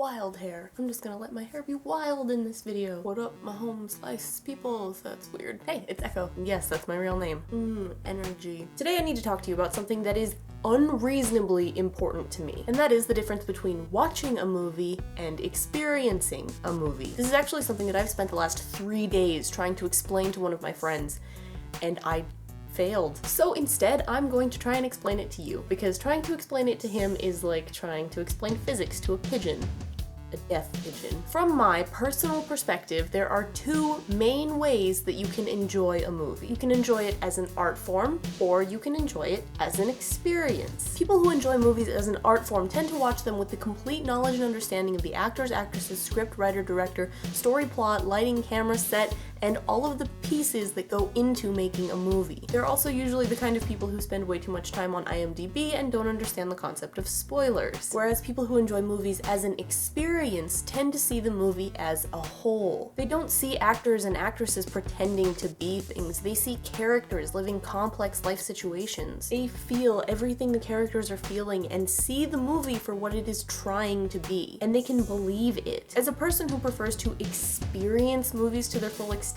wild hair. I'm just gonna let my hair be wild in this video. What up, my home slice people? That's weird. Hey, it's Echo. Yes, that's my real name. Energy. Today I need to talk to you about something that is unreasonably important to me, and that is the difference between watching a movie and experiencing a movie. This is actually something that I've spent the last 3 days trying to explain to one of my friends, and I failed. So instead, I'm going to try and explain it to you, because trying to explain it to him is like trying to explain physics to a pigeon. A deaf pigeon. From my personal perspective, there are two main ways that you can enjoy a movie. You can enjoy it as an art form, or you can enjoy it as an experience. People who enjoy movies as an art form tend to watch them with the complete knowledge and understanding of the actors, actresses, script, writer, director, story, plot, lighting, camera, set, and all of the pieces that go into making a movie. They're also usually the kind of people who spend way too much time on IMDb and don't understand the concept of spoilers. Whereas people who enjoy movies as an experience tend to see the movie as a whole. They don't see actors and actresses pretending to be things. They see characters living complex life situations. They feel everything the characters are feeling and see the movie for what it is trying to be. And they can believe it. As a person who prefers to experience movies to their full extent,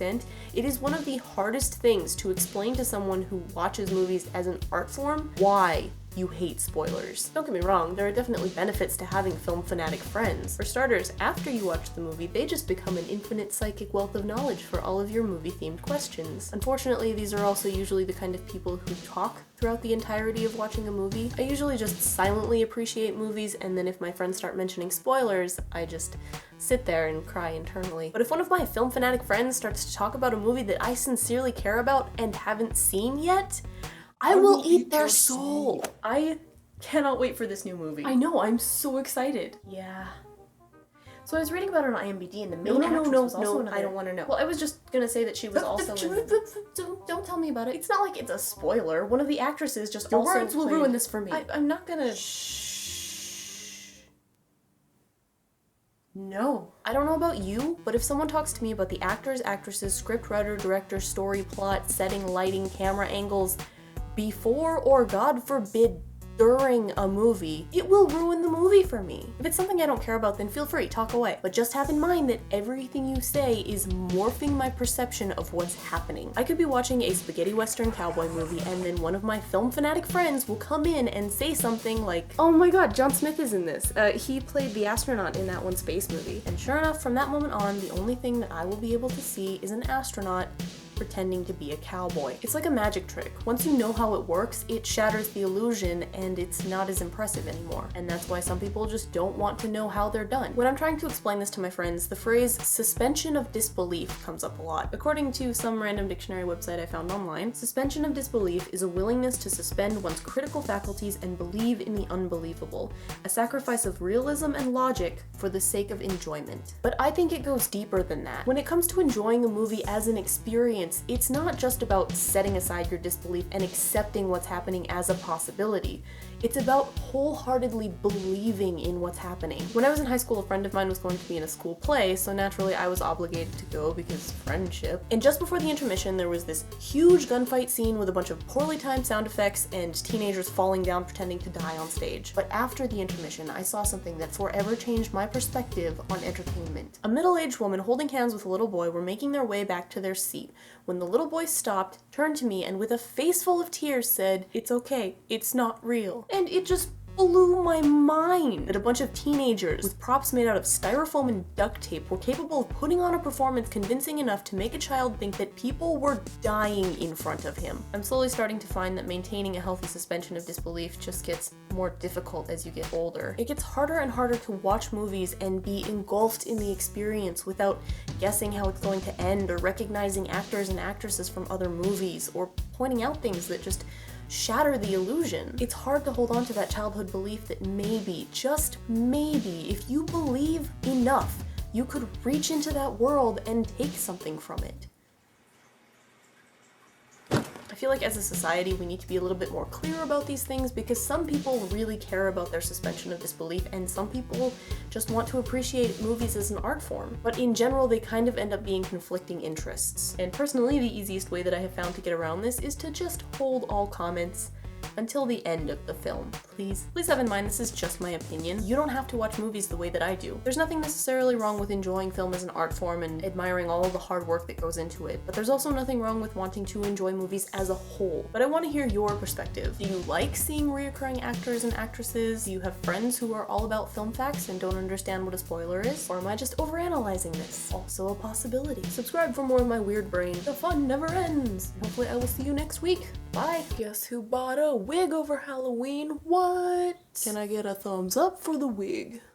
it is one of the hardest things to explain to someone who watches movies as an art form why you hate spoilers. Don't get me wrong, there are definitely benefits to having film fanatic friends. For starters, after you watch the movie, they just become an infinite psychic wealth of knowledge for all of your movie-themed questions. Unfortunately, these are also usually the kind of people who talk throughout the entirety of watching a movie. I usually just silently appreciate movies, and then if my friends start mentioning spoilers, I just sit there and cry internally. But if one of my film fanatic friends starts to talk about a movie that I sincerely care about and haven't seen yet, I will eat their soul. I cannot wait for this new movie. I know, I'm so excited. Yeah. So I was reading about her on IMDb, and the main actress was also another... I don't want to know. Well, I was just gonna say that she was also in... Don't tell me about it. It's not like it's a spoiler. One of the actresses just also words will ruin this for me. I'm not gonna... Shh. No. I don't know about you, but if someone talks to me about the actors, actresses, script writer, director, story, plot, setting, lighting, camera angles, before or God forbid during a movie, it will ruin the movie for me. If it's something I don't care about, then feel free, talk away. But just have in mind that everything you say is morphing my perception of what's happening. I could be watching a spaghetti western cowboy movie, and then one of my film fanatic friends will come in and say something like, "Oh my god, John Smith is in this. He played the astronaut in that one space movie." And sure enough, from that moment on, the only thing that I will be able to see is an astronaut pretending to be a cowboy. It's like a magic trick. Once you know how it works, it shatters the illusion and it's not as impressive anymore. And that's why some people just don't want to know how they're done. When I'm trying to explain this to my friends, the phrase suspension of disbelief comes up a lot. According to some random dictionary website I found online, suspension of disbelief is a willingness to suspend one's critical faculties and believe in the unbelievable, a sacrifice of realism and logic for the sake of enjoyment. But I think it goes deeper than that. When it comes to enjoying a movie as an experience, it's not just about setting aside your disbelief and accepting what's happening as a possibility. It's about wholeheartedly believing in what's happening. When I was in high school, a friend of mine was going to be in a school play, so naturally I was obligated to go because friendship. And just before the intermission, there was this huge gunfight scene with a bunch of poorly timed sound effects and teenagers falling down pretending to die on stage. But after the intermission, I saw something that forever changed my perspective on entertainment. A middle-aged woman holding hands with a little boy were making their way back to their seat when the little boy stopped, turned to me, and with a face full of tears said, "It's okay, it's not real." And it just blew my mind that a bunch of teenagers with props made out of styrofoam and duct tape were capable of putting on a performance convincing enough to make a child think that people were dying in front of him. I'm slowly starting to find that maintaining a healthy suspension of disbelief just gets more difficult as you get older. It gets harder and harder to watch movies and be engulfed in the experience without guessing how it's going to end or recognizing actors and actresses from other movies or pointing out things that just shatter the illusion. It's hard to hold on to that childhood belief that maybe, just maybe, if you believe enough, you could reach into that world and take something from it. I feel like as a society we need to be a little bit more clear about these things because some people really care about their suspension of disbelief and some people just want to appreciate movies as an art form. But in general they kind of end up being conflicting interests. And personally the easiest way that I have found to get around this is to just hold all comments until the end of the film. Please have in mind this is just my opinion. You don't have to watch movies the way that I do. There's nothing necessarily wrong with enjoying film as an art form and admiring all the hard work that goes into it, but there's also nothing wrong with wanting to enjoy movies as a whole. But I want to hear your perspective. Do you like seeing reoccurring actors and actresses? Do you have friends who are all about film facts and don't understand what a spoiler is? Or am I just overanalyzing this? Also a possibility. Subscribe for more of my weird brain. The fun never ends. Hopefully I will see you next week. Bye. Guess who bought a wig over Halloween? What? Can I get a thumbs up for the wig?